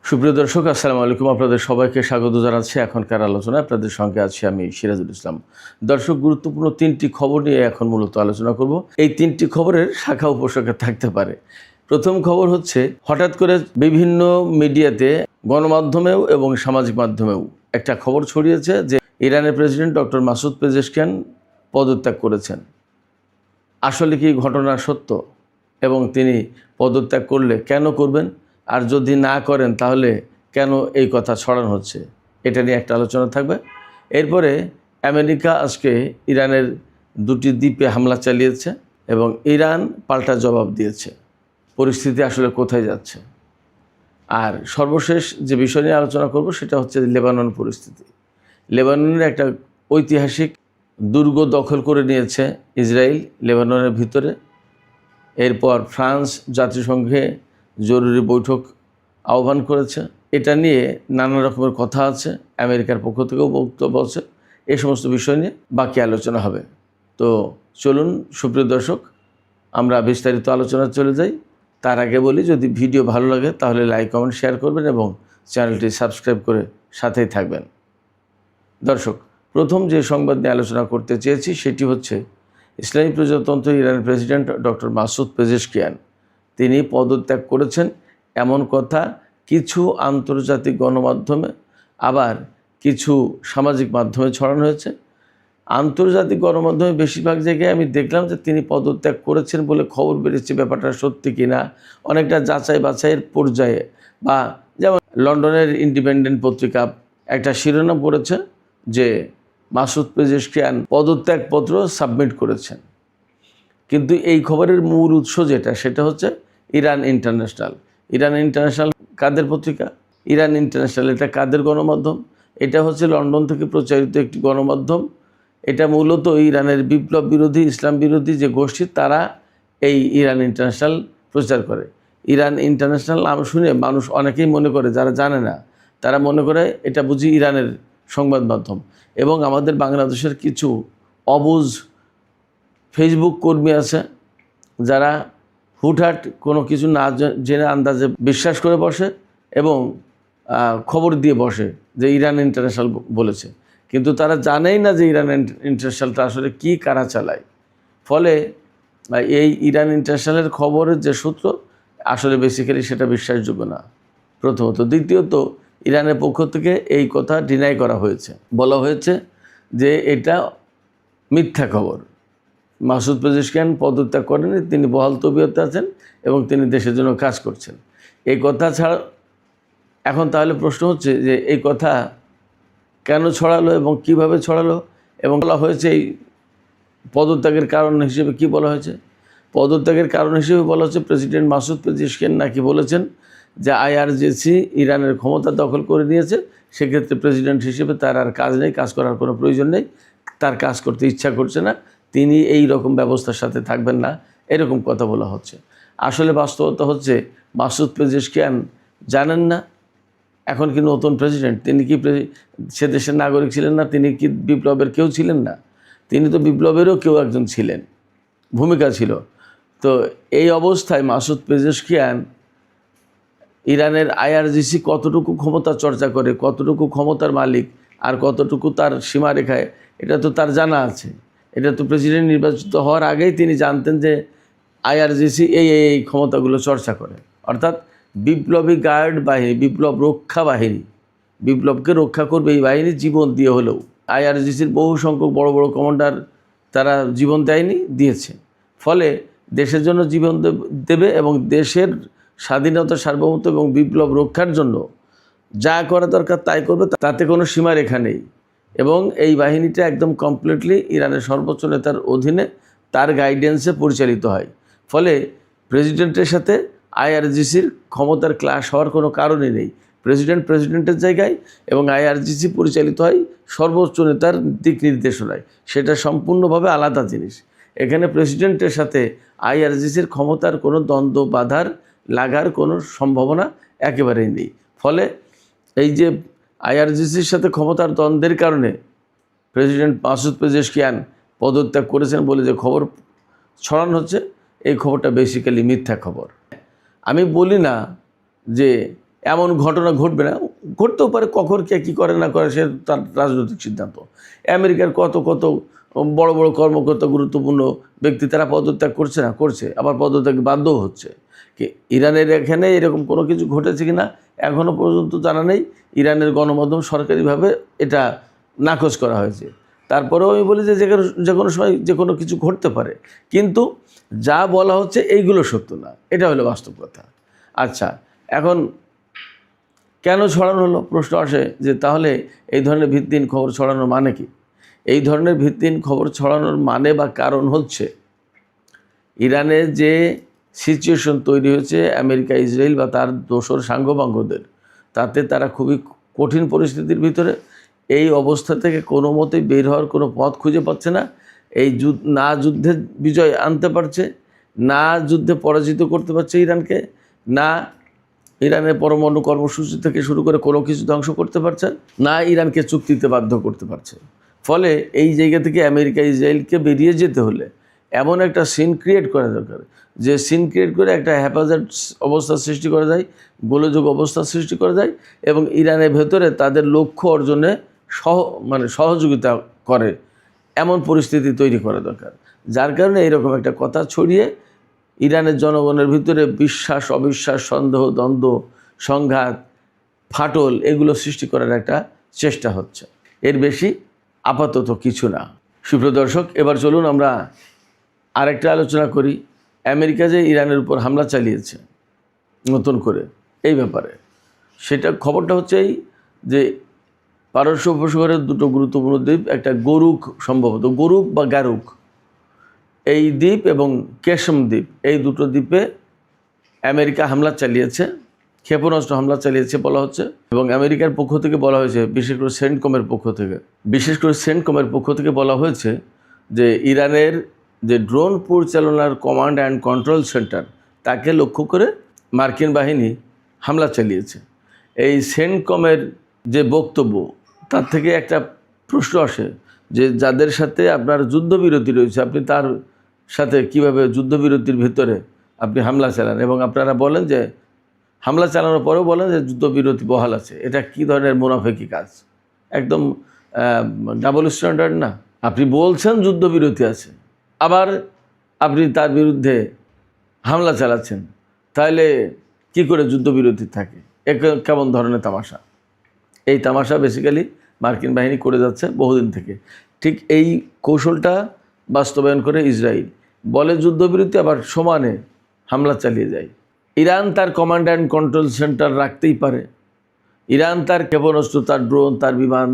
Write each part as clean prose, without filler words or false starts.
সুপ্রিয় দর্শক, আসসালামু আলাইকুম। আপনাদের সবাইকে স্বাগত জানাচ্ছি এখনকার আলোচনায়। আপনাদের সঙ্গে আছি আমি সিরাজুল ইসলাম। দর্শক, গুরুত্বপূর্ণ তিনটি খবর নিয়ে এখন মূলত আলোচনা করব। এই তিনটি খবরের শাখা উপশাখা থাকতে পারে। প্রথম খবর হচ্ছে, হঠাৎ করে বিভিন্ন মিডিয়াতে, গণমাধ্যমেও এবং সামাজিক মাধ্যমেও একটা খবর ছড়িয়েছে যে ইরানের প্রেসিডেন্ট ডক্টর মাসুদ পেজেশকিয়ান পদত্যাগ করেছেন। আসলে কি ঘটনা সত্য? এবং তিনি পদত্যাগ করলে কেন করবেন, আর যদি না করেন তাহলে কেন এই কথা ছড়ানো হচ্ছে, এটা নিয়ে একটা আলোচনা থাকবে। এরপরে আমেরিকা আজকে ইরানের দুটি দ্বীপে হামলা চালিয়েছে এবং ইরান পাল্টা জবাব দিয়েছে। পরিস্থিতি আসলে কোথায় যাচ্ছে? আর সর্বশেষ যে বিষয় নিয়ে আলোচনা করব সেটা হচ্ছে লেবানন পরিস্থিতি। লেবাননের একটা ঐতিহাসিক দুর্গ দখল করে নিয়েছে ইসরায়েল লেবাননের ভিতরে। এরপর ফ্রান্স জাতিসংঘে জরুরি বৈঠক আহ্বান করেছে। এটা নিয়ে নানা রকমের কথা আছে, আমেরিকার পক্ষ থেকেও বক্তব্য আছে। এই সমস্ত বিষয় নিয়ে বাকি আলোচনা হবে। তো চলুন সুপ্রিয় দর্শক, আমরা বিস্তারিত আলোচনা চলে যাই। তার আগে বলি, যদি ভিডিও ভালো লাগে তাহলে লাইক, কমেন্ট, শেয়ার করবেন এবং চ্যানেলটি সাবস্ক্রাইব করে সাথেই থাকবেন। দর্শক, প্রথম যে সংবাদ নিয়ে আলোচনা করতে চেয়েছি সেটি হচ্ছে, ইসলামী প্রজাতন্ত্র ইরানের প্রেসিডেন্ট ডক্টর মাসুদ পেজেশকিয়ান তিনি পদত্যাগ করেছেন এমন কথা কিছু আন্তর্জাতিক গণমাধ্যমে, আবার কিছু সামাজিক মাধ্যমে ছড়ানো হয়েছে। আন্তর্জাতিক গণমাধ্যমে বেশিরভাগ জায়গায় আমি দেখলাম যে তিনি পদত্যাগ করেছেন বলে খবর বেরিয়েছে। ব্যাপারটা সত্যি কিনা অনেকটা যাচাই বাছাইয়ের পর্যায়ে, বা যেমন লন্ডনের ইন্ডিপেন্ডেন্ট পত্রিকা একটা শিরোনাম পড়েছে যে মাসুদ পেজেশকিয়ান পদত্যাগপত্র সাবমিট করেছেন। কিন্তু এই খবরের মূল উৎস যেটা, সেটা হচ্ছে ইরান ইন্টারন্যাশনাল। ইরান ইন্টারন্যাশনাল কাদের পত্রিকা? ইরান ইন্টারন্যাশনাল এটা কাদের গণমাধ্যম? এটা হচ্ছে লন্ডন থেকে প্রচারিত একটি গণমাধ্যম। এটা মূলত ইরানের বিপ্লব বিরোধী, ইসলাম বিরোধী যে গোষ্ঠী, তারা এই ইরান ইন্টারন্যাশনাল প্রচার করে। ইরান ইন্টারন্যাশনাল নাম শুনে মানুষ অনেকেই মনে করে, যারা জানে না তারা মনে করে এটা বুঝি ইরানের সংবাদ মাধ্যম। এবং আমাদের বাংলাদেশের কিছু অবুঝ ফেসবুক কর্মী আছে যারা হুটহাট কোনো কিছু না জেনে আন্দাজে বিশ্বাস করে বসে এবং খবর দিয়ে বসে যে ইরান ইন্টারন্যাশনাল বলেছে, কিন্তু তারা জানেই না যে ইরান ইন্টারন্যাশনালটা আসলে কী, কারা চালায়। ফলে এই ইরান ইন্টারন্যাশনালের খবরের যে সূত্র, আসলে বেসিক্যালি সেটা বিশ্বাসযোগ্য না, প্রথমত। দ্বিতীয়ত, ইরানের পক্ষ থেকে এই কথা ডিনাই করা হয়েছে, বলা হয়েছে যে এটা মিথ্যা খবর। মাসুদ পেজেশকিয়ান পদত্যাগ করেনি, তিনি বহাল তবিয়তে আছেন এবং তিনি দেশের জন্য কাজ করছেন। এই কথা ছাড়া এখন তাহলে প্রশ্ন হচ্ছে যে এই কথা কেন ছড়ালো এবং কিভাবে ছড়ালো, এবং বলা হয়েছে এই পদত্যাগের কারণ হিসেবে কি বলা হয়েছে? পদত্যাগের কারণ হিসেবে বলা হচ্ছে, প্রেসিডেন্ট মাসুদ পেজেশকিয়ান নাকি বলেছেন যে আইআরজিসি ইরানের ক্ষমতা দখল করে নিয়েছে, সেক্ষেত্রে প্রেসিডেন্ট হিসেবে তার আর কাজ নেই, কাজ করার কোনো প্রয়োজন নেই, তার কাজ করতে ইচ্ছা করছে না, তিনি এই রকম ব্যবস্থার সাথে থাকবেন না, এরকম কথা বলা হচ্ছে। আসলে বাস্তবতা হচ্ছে, মাসুদ পেজেশকিয়ান জানেন না এখন কি নতুন প্রেসিডেন্ট, তিনি কি সে দেশের নাগরিক ছিলেন না, তিনি কি বিপ্লবের কেউ ছিলেন না? তিনি তো বিপ্লবেরও কেউ একজন ছিলেন, ভূমিকা ছিল। তো এই অবস্থায় মাসুদ পেজেশকিয়ান ইরানের আইআরজিসি কতটুকু ক্ষমতা চর্চা করে, কতটুকু ক্ষমতার মালিক, আর কতটুকু তার সীমারেখায়, এটা তো তার জানা আছে। এটা তো প্রেসিডেন্ট নির্বাচিত হওয়ার আগেই তিনি জানতেন যে আইআরজিসি এই ক্ষমতাগুলো চর্চা করে। অর্থাৎ বিপ্লবী গার্ড বাহিনী, বিপ্লব রক্ষা বাহিনী, বিপ্লবকে রক্ষা করবে এই বাহিনী জীবন দিয়ে হলেও। আইআরজিসির বহু সংখ্যক বড় বড় কমান্ডার তারা জীবন দিয়েছে। ফলে দেশের জন্য জীবন দেবে এবং দেশের স্বাধীনতা, সার্বভৌমত্ব এবং বিপ্লব রক্ষার জন্য যা করা দরকার তাই করবে, তাতে কোনো সীমারেখা নেই। এবং এই বাহিনীটা একদম কমপ্লিটলি ইরানের সর্বোচ্চ নেতার অধীনে, তার গাইডেন্সে পরিচালিত হয়। ফলে প্রেসিডেন্টের সাথে আইআরজিসির ক্ষমতার ক্লাশ হওয়ার কোনো কারণই নেই। প্রেসিডেন্টের জায়গায় এবং আইআরজিসি পরিচালিত হয় সর্বোচ্চ নেতার দিক নির্দেশনায়, সেটা সম্পূর্ণভাবে আলাদা জিনিস। এখানে প্রেসিডেন্টের সাথে আইআরজিসির ক্ষমতার কোনো দ্বন্দ্ব লাগার কোনো সম্ভাবনা একেবারেই নেই। ফলে এই যে আইআরজিসির সাথে ক্ষমতার দ্বন্দ্বের কারণে প্রেসিডেন্ট মাসুদ পেজেশকিয়ান পদত্যাগ করেছেন বলে যে খবর ছড়ানো হচ্ছে, এই খবরটা বেসিক্যালি মিথ্যা খবর। আমি বলি না যে এমন ঘটনা ঘটবে না, ঘটতেও পারে, কখন কে কী করে না করে সে তার রাজনৈতিক সিদ্ধান্ত। আমেরিকার কত কত বড় বড় কর্মকর্তা, গুরুত্বপূর্ণ ব্যক্তি, তারা পদত্যাগ করছে না, করছে, আবার পদত্যাগ বাধ্যও হচ্ছে। ইরানের এখানে এরকম কোনো কিছু ঘটেছে কি না এখনও পর্যন্ত জানা নেই। ইরানের গণমাধ্যম সরকারিভাবে এটা নাকচ করা হয়েছে। তারপরেও আমি বলি যে যে কোনো সময় যে কোনো কিছু ঘটতে পারে, কিন্তু যা বলা হচ্ছে এইগুলো সত্য না, এটা হলো বাস্তব কথা। আচ্ছা, এখন কেন ছড়ানো হলো প্রশ্ন আসে যে তাহলে এই ধরনের ভিত্তিহীন খবর ছড়ানোর মানে কি? এই ধরনের ভিত্তিহীন খবর ছড়ানোর মানে বা কারণ হচ্ছে ইরানের যে সিচুয়েশন তৈরি হয়েছে আমেরিকা, ইসরায়েল বা তার দোসর সাঙ্গপাঙ্গদের, তাতে তারা খুবই কঠিন পরিস্থিতির ভিতরে। এই অবস্থা থেকে কোনো মতেই বের হওয়ার কোনো পথ খুঁজে পাচ্ছে না। এই না যুদ্ধে বিজয় আনতে পারছে, না যুদ্ধে পরাজিত করতে পারছে ইরানকে, না ইরানের পরমাণু কর্মসূচি থেকে শুরু করে কোনো কিছু ধ্বংস করতে পারছে, না ইরানকে চুক্তিতে বাধ্য করতে পারছে। ফলে এই জায়গা থেকে আমেরিকা, ইসরায়েলকে বেরিয়ে যেতে হলে এমন একটা সিন ক্রিয়েট করা দরকার, যে সিন ক্রিয়েট করে একটা হ্যাপাজার্ড অবস্থা সৃষ্টি করা যায়, গোলযোগ অবস্থা সৃষ্টি করা যায়, এবং ইরানের ভেতরে তাদের লক্ষ্য অর্জনে সহযোগিতা করে এমন পরিস্থিতি তৈরি করা দরকার। যার কারণে এইরকম একটা কথা ছড়িয়ে ইরানের জনগণের ভিতরে বিশ্বাস, অবিশ্বাস, সন্দেহ, দ্বন্দ্ব, সংঘাত, ফাটল এগুলো সৃষ্টি করার একটা চেষ্টা হচ্ছে। এর বেশি আপাতত কিছু না। সুপ্রিয় দর্শক, এবার চলুন আমরা আরেকটা আলোচনা করি। আমেরিকা যে ইরানের উপর হামলা চালিয়েছে নতুন করে, এই ব্যাপারে সেটা খবরটা হচ্ছে এই যে পারস্য উপসাগরের দুটো গুরুত্বপূর্ণ দ্বীপ, একটা গরুক, সম্ভবত গরুক বা গারুক, এই দ্বীপ এবং কেশম দ্বীপ, এই দুটো দ্বীপে আমেরিকা হামলা চালিয়েছে, ক্ষেপণাস্ত্র হামলা চালিয়েছে বলা হচ্ছে। এবং আমেরিকার পক্ষ থেকে বলা হয়েছে, বিশেষ করে সেন্টকমের পক্ষ থেকে বলা হয়েছে যে ইরানের যে ড্রোন পরিচালনার কমান্ড অ্যান্ড কন্ট্রোল সেন্টার, তাকে লক্ষ্য করে মার্কিন বাহিনী হামলা চালিয়েছে। এই সেন্টকমের যে বক্তব্য, তার থেকে একটা প্রশ্ন আসে যে যাদের সাথে আপনার যুদ্ধবিরতি রয়েছে, আপনি তার সাথে কিভাবে যুদ্ধবিরতির ভিতরে আপনি হামলা চালান, এবং আপনারা বলেন যে হামলা চালানোর পরেও বলেন যে যুদ্ধবিরতি বহাল আছে। এটা কী ধরনের মুনাফেকি কাজ? একদম ডাবল স্ট্যান্ডার্ড না? আপনি বলছেন যুদ্ধবিরতি আছে, আবার আপনি তার বিরুদ্ধে হামলা চালাচ্ছেন, তাহলে কি করে যুদ্ধবিরতি থাকে? কেমন ধরনের তামাশা? এই তামাশা বেসিক্যালি মার্কিন বাহিনী করে যাচ্ছে বহুদিন থেকে। ঠিক এই কৌশলটা বাস্তবায়ন করে ইসরায়েল, বলে যুদ্ধবিরতি, আবার সমানে হামলা চালিয়ে যায়। ইরান তার কমান্ড অ্যান্ড কন্ট্রোল সেন্টার রাখতেই পারে, ইরান তার ক্ষেপণাস্ত্র, তার ড্রোন, তার বিমান,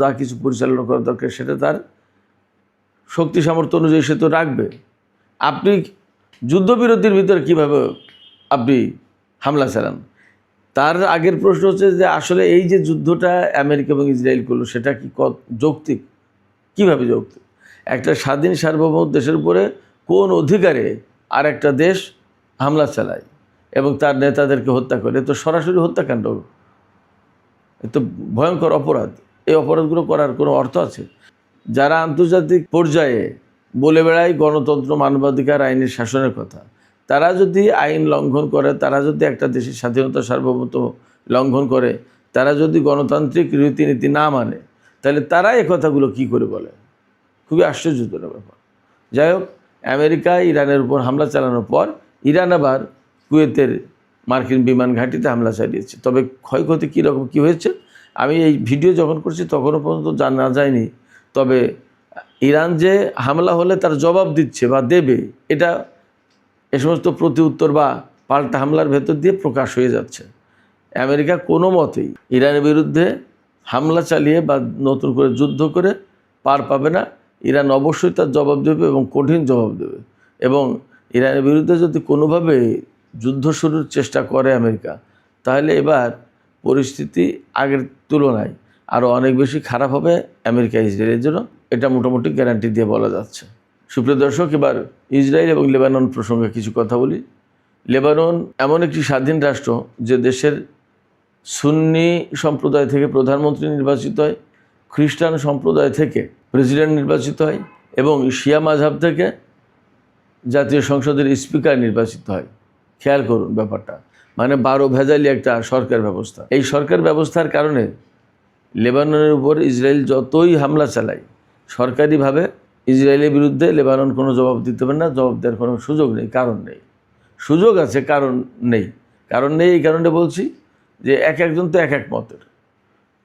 যা কিছু পরিচালনা করা দরকার সেটা তার শক্তি সামর্থ্য অনুযায়ী সে তো রাখবে। আপনি যুদ্ধবিরতির ভিতরে কীভাবে আপনি হামলা চালান? তার আগের প্রশ্ন হচ্ছে যে আসলে এই যে যুদ্ধটা আমেরিকা এবং ইসরায়েল করলো, সেটা কি যৌক্তিক? কীভাবে যৌক্তিক? একটা স্বাধীন সার্বভৌম দেশের উপরে কোন অধিকারে আর একটা দেশ হামলা চালায় এবং তার নেতাদেরকে হত্যা করে? তো সরাসরি হত্যাকাণ্ড, এ তো ভয়ঙ্কর অপরাধ। এই অপরাধগুলো করার কোনো অর্থ আছে? যারা আন্তর্জাতিক পর্যায়ে বলে বেড়ায় গণতন্ত্র, মানবাধিকার, আইনের শাসনের কথা, তারা যদি আইন লঙ্ঘন করে, তারা যদি একটা দেশের স্বাধীনতা, সার্বভৌমত্ব লঙ্ঘন করে, তারা যদি গণতান্ত্রিক রীতিনীতি না মানে, তাহলে তারা এই কথাগুলো কী করে বলে? খুবই আশ্চর্যজনক ব্যাপার। যাই হোক, আমেরিকা ইরানের উপর হামলা চালানোর পর ইরান আবার কুয়েতের মার্কিন বিমান ঘাঁটিতে হামলা চালিয়েছে। তবে ক্ষয়ক্ষতি কীরকম কী হয়েছে আমি এই ভিডিও যখন করছি তখনও পর্যন্ত জানা যায়নি। তবে ইরান যে হামলা হলে তার জবাব দিচ্ছে বা দেবে, এটা এ সমস্ত প্রতি উত্তর বা পাল্টা হামলার ভেতর দিয়ে প্রকাশ হয়ে যাচ্ছে। আমেরিকা কোনো মতেই ইরানের বিরুদ্ধে হামলা চালিয়ে বা নতুন করে যুদ্ধ করে পার পাবে না। ইরান অবশ্যই তার জবাব দেবে এবং কঠিন জবাব দেবে। এবং ইরানের বিরুদ্ধে যদি কোনোভাবে যুদ্ধ শুরুর চেষ্টা করে আমেরিকা, তাহলে এবার পরিস্থিতি আগের তুলনায় আরও অনেক বেশি খারাপ হবে আমেরিকা, ইসরায়েলের জন্য। এটা মোটামুটি গ্যারান্টি দিয়ে বলা যাচ্ছে। সুপ্রিয় দর্শক, এবার ইসরায়েল এবং লেবানন প্রসঙ্গে কিছু কথা বলি। লেবানন এমন একটি স্বাধীন রাষ্ট্র যে দেশের সুন্নি সম্প্রদায় থেকে প্রধানমন্ত্রী নির্বাচিত হয়, খ্রিস্টান সম্প্রদায় থেকে প্রেসিডেন্ট নির্বাচিত হয় এবং শিয়া মাযহাব থেকে জাতীয় সংসদের স্পিকার নির্বাচিত হয়। খেয়াল করুন ব্যাপারটা। মানে 12 ভেজালি একটা সরকার ব্যবস্থা। এই সরকার ব্যবস্থার কারণে লেবাননের উপর ইসরায়েল যতই হামলা চালায়, সরকারিভাবে ইসরায়েলের বিরুদ্ধে লেবানন কোনো জবাব দিতে পারে না, জবাব দেওয়ার কোনো সুযোগ নেই, কারণ নেই। সুযোগ আছে, কারণ নেই। কারণ নেই এই কারণে বলছি যে একজন তো এক মতের।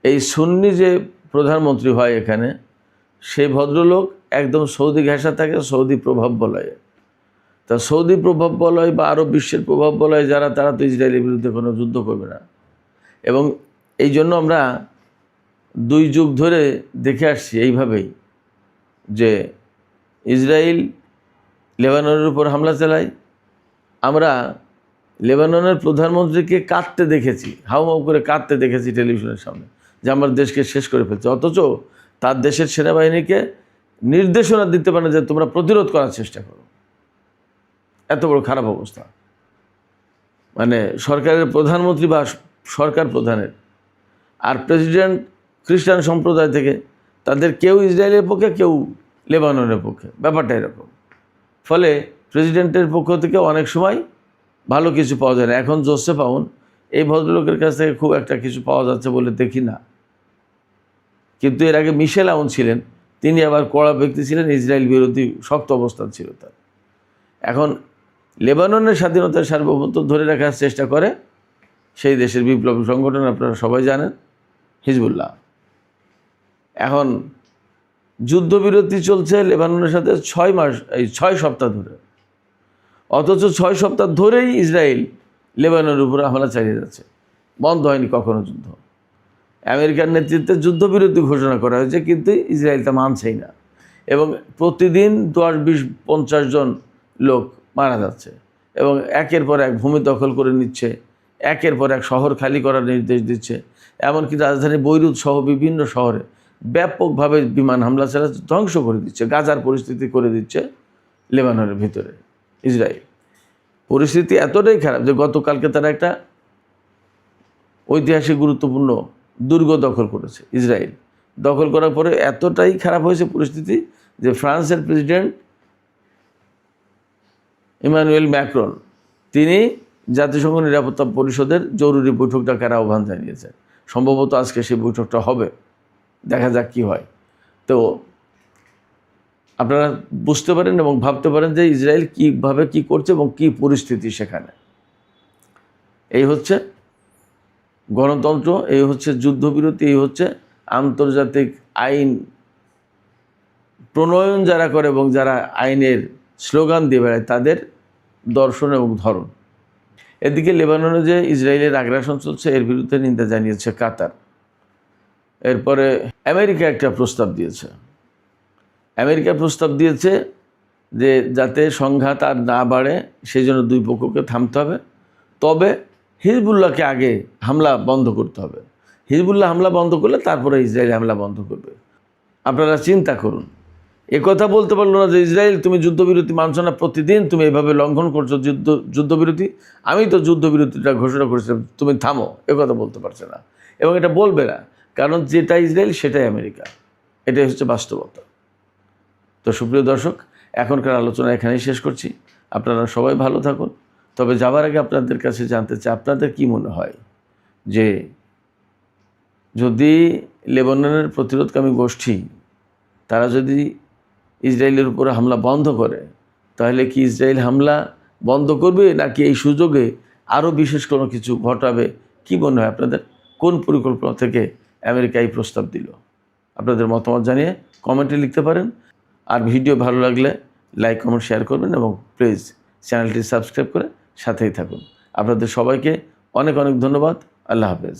এই সুন্নি যে প্রধানমন্ত্রী হয় এখানে, সেই ভদ্রলোক একদম সৌদি ঘেঁষা থাকে, সৌদি প্রভাব বলয়ে। তা সৌদি প্রভাব বলয় বা আরব বিশ্বের প্রভাব বলয় যারা, তারা তো ইসরায়েলের বিরুদ্ধে কোনো যুদ্ধ করবে না। এবং এই জন্য আমরা 2 যুগ ধরে দেখে আসছি এইভাবেই যে ইসরায়েল লেবাননের উপর হামলা চালায়। আমরা লেবাননের প্রধানমন্ত্রীকে কাঁদতে দেখেছি, হাউমাউ করে কাঁদতে দেখেছি টেলিভিশনের সামনে, যে আমার দেশকে শেষ করে ফেলছে। অথচ তার দেশের সেনাবাহিনীকে নির্দেশনা দিতে পারে যে তোমরা প্রতিরোধ করার চেষ্টা করো। এত বড় খারাপ অবস্থা। মানে সরকারের প্রধানমন্ত্রী বা সরকার প্রধানের, আর প্রেসিডেন্ট খ্রিস্টান সম্প্রদায় থেকে, তাদের কেউ ইসরায়েলের পক্ষে, কেউ লেবাননের পক্ষে। ব্যাপারটা এরকম। ফলে প্রেসিডেন্টের পক্ষ থেকে অনেক সময় ভালো কিছু পাওয়া যায় না। এখন জোসেফ আউন এই ভদ্রলোকের কাছ থেকে খুব একটা কিছু পাওয়া যাচ্ছে বলে দেখি না। কিন্তু এর আগে মিশেল আউন ছিলেন, তিনি আবার কড়া ব্যক্তি ছিলেন, ইসরায়েল বিরোধী শক্ত অবস্থান ছিল তার। এখন লেবাননের স্বাধীনতার সার্বভৌমত্ব ধরে রাখার চেষ্টা করে সেই দেশের বিপ্লবী সংগঠন, আপনারা সবাই জানেন, হিজবুল্লাহ। এখন যুদ্ধবিরতি চলছে লেবাননের সাথে 6 সপ্তাহ ধরে। অথচ 6 সপ্তাহ ধরেই ইসরায়েল লেবাননের উপরে হামলা চালিয়ে যাচ্ছে, বন্ধ হয়নি কখনো যুদ্ধ। আমেরিকার নেতৃত্বে যুদ্ধবিরতি ঘোষণা করা হয়েছে, কিন্তু ইসরায়েল তা মানছেই না। এবং প্রতিদিন 10, 20, 50 জন লোক মারা যাচ্ছে, এবং একের পর এক ভূমি দখল করে নিচ্ছে, একের পর এক শহর খালি করার নির্দেশ দিচ্ছে। এমনকি রাজধানী বৈরুত সহ বিভিন্ন শহরে ব্যাপকভাবে বিমান হামলা চালাচ্ছে, ধ্বংস করে দিচ্ছে, গাজার পরিস্থিতি করে দিচ্ছে লেবাননের ভিতরে ইসরায়েল। পরিস্থিতি এতটাই খারাপ যে গতকালকে তারা একটা ঐতিহাসিক গুরুত্বপূর্ণ দুর্গ দখল করেছে ইসরায়েল। দখল করার পরে এতটাই খারাপ হয়েছে পরিস্থিতি যে ফ্রান্সের প্রেসিডেন্ট ইমানুয়েল ম্যাক্রন, তিনি জাতিসংঘ নিরাপত্তা পরিষদের জরুরি বৈঠক ডাকার আহ্বান জানিয়েছেন। সম্ভবত আজকে সেই বৈঠকটা হবে, দেখা যাক কী হয়। তো আপনারা বুঝতে পারেন এবং ভাবতে পারেন যে ইসরায়েল কীভাবে কী করছে এবং কী পরিস্থিতি সেখানে। এই হচ্ছে গণতন্ত্র, এই হচ্ছে যুদ্ধবিরতি, এই হচ্ছে আন্তর্জাতিক আইন প্রণয়ন যারা করে এবং যারা আইনের স্লোগান দিয়ে বেড়ায়, তাদের দর্শন এবং ধরন। এদিকে লেবাননে যে ইসরায়েলের আগ্রাসন চলছে, এর বিরুদ্ধে নিন্দা জানিয়েছে কাতার। এরপরে আমেরিকা একটা প্রস্তাব দিয়েছে। আমেরিকা প্রস্তাব দিয়েছে যে যাতে সংঘাত আর না বাড়ে সেই জন্য 2 পক্ষকে থামতে হবে, তবে হিজবুল্লাহকে আগে হামলা বন্ধ করতে হবে। হিজবুল্লাহ হামলা বন্ধ করলে তারপরে ইসরায়েল হামলা বন্ধ করবে। আপনারা চিন্তা করুন, একথা বলতে পারলো না যে ইসরায়েল তুমি যুদ্ধবিরতি মানছো না, প্রতিদিন তুমি এভাবে লঙ্ঘন করছো যুদ্ধবিরতি, আমি তো যুদ্ধবিরতিটা ঘোষণা করেছিলাম, তুমি থামো, একথা বলতে পারছে না। এবং এটা বলবে না, কারণ যেটা ইসরায়েল সেটাই আমেরিকা। এটাই হচ্ছে বাস্তবতা। তো সুপ্রিয় দর্শক, এখনকার আলোচনা এখানেই শেষ করছি। আপনারা সবাই ভালো থাকুন। তবে যাওয়ার আগে আপনাদের কাছে জানতে চাই, আপনাদের কি মনে হয় যে যদি লেবাননের প্রতিরোধকামী গোষ্ঠী তারা যদি ইসরায়েলের উপরে হামলা বন্ধ করে, তাহলে কি ইসরায়েল হামলা বন্ধ করবে, নাকি এই সুযোগে আরও বিশেষ কোনো কিছু ঘটাবে? কি মনে হয় আপনাদের? কোন পরিকল্পনা থেকে আমেরিকা এই প্রস্তাব দিল? আপনাদের মতামত জানিয়ে কমেন্টে লিখতে পারেন। আর ভিডিও ভালো লাগলে লাইক, কমেন্ট, শেয়ার করবেন এবং প্লিজ চ্যানেলটি সাবস্ক্রাইব করে সাথেই থাকুন। আপনাদের সবাইকে অনেক অনেক ধন্যবাদ। আল্লাহ হাফেজ।